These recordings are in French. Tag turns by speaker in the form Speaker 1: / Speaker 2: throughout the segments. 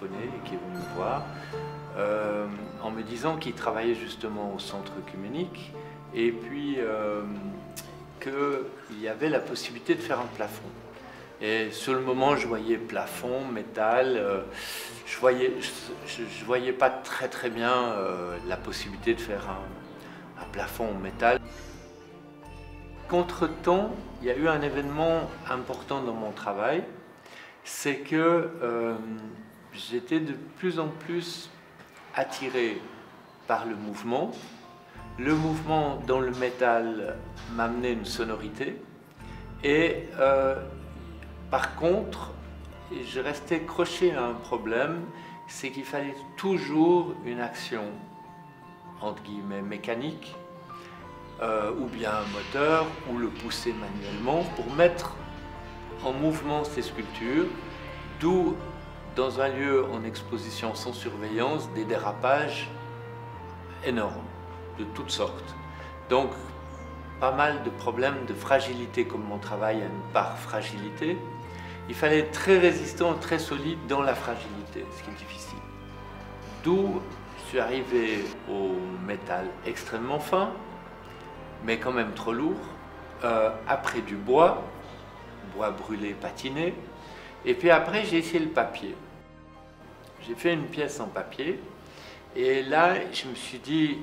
Speaker 1: téléphoné et qui est venu me voir en me disant qu'il travaillait justement au centre œcuménique et puis qu'il y avait la possibilité de faire un plafond. Et sur le moment, je voyais plafond, métal, je voyais pas très bien la possibilité de faire un plafond en métal. Contre-temps, il y a eu un événement important dans mon travail, c'est que j'étais de plus en plus attiré par le mouvement. Le mouvement dans le métal m'amenait une sonorité et par contre, je restais accroché à un problème, c'est qu'il fallait toujours une action entre guillemets mécanique ou bien un moteur ou le pousser manuellement pour mettre en mouvement ces sculptures, d'où dans un lieu en exposition sans surveillance des dérapages énormes de toutes sortes. Donc pas mal de problèmes de fragilité, comme mon travail a une part fragilité. Il fallait être très résistant, très solide dans la fragilité, ce qui est difficile. D'où je suis arrivé au métal extrêmement fin, mais quand même trop lourd, après du bois brûlé, patiné, et puis après j'ai essayé le papier. J'ai fait une pièce en papier, et là je me suis dit,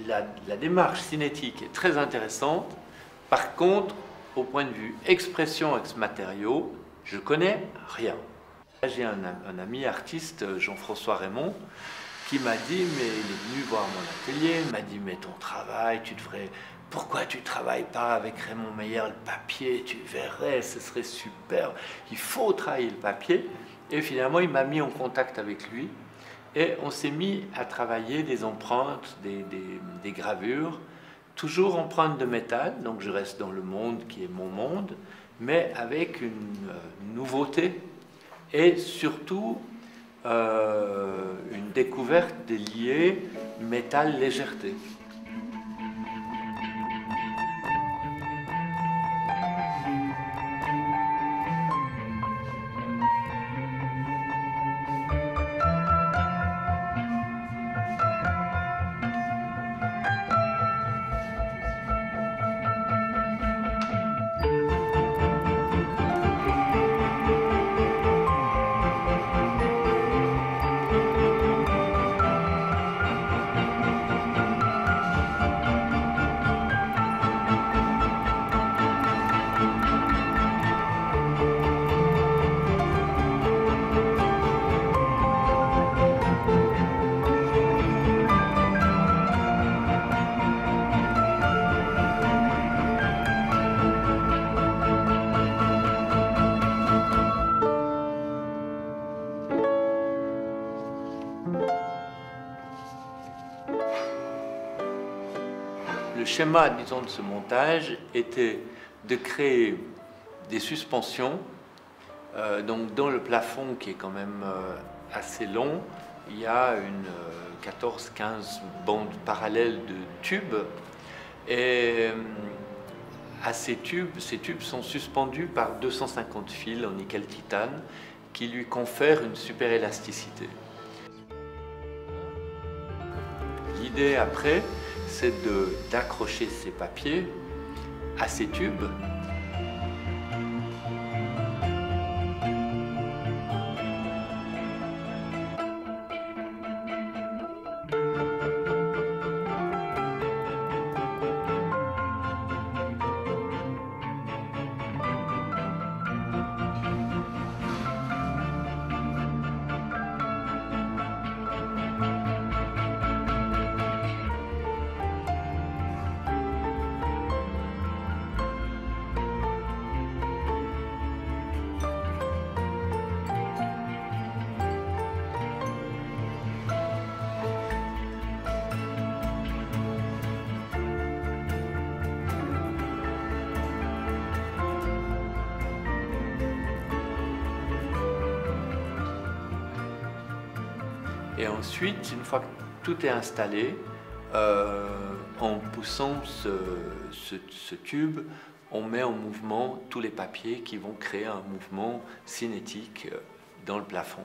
Speaker 1: la démarche cinétique est très intéressante, par contre, au point de vue expression ex matériaux, je connais rien. J'ai un ami artiste, Jean-François Raymond, qui m'a dit, mais il est venu voir mon atelier, il m'a dit, mais ton travail, pourquoi tu ne travailles pas avec Raymond Meyer le papier, tu verrais, ce serait super, il faut travailler le papier. Et finalement, il m'a mis en contact avec lui, et on s'est mis à travailler des empreintes, des gravures, toujours empreintes de métal, donc je reste dans le monde qui est mon monde, mais avec une nouveauté et surtout une découverte des liés métal-légèreté. Le schéma, disons, de ce montage était de créer des suspensions. Donc dans le plafond, qui est quand même assez long, il y a une 14-15 bandes parallèles de tubes. Et à ces tubes sont suspendus par 250 fils en nickel titane qui lui confèrent une super élasticité. L'idée après, c'est d'accrocher ces papiers à ces tubes. Et ensuite, une fois que tout est installé, en poussant ce tube, on met en mouvement tous les papiers qui vont créer un mouvement cinétique dans le plafond.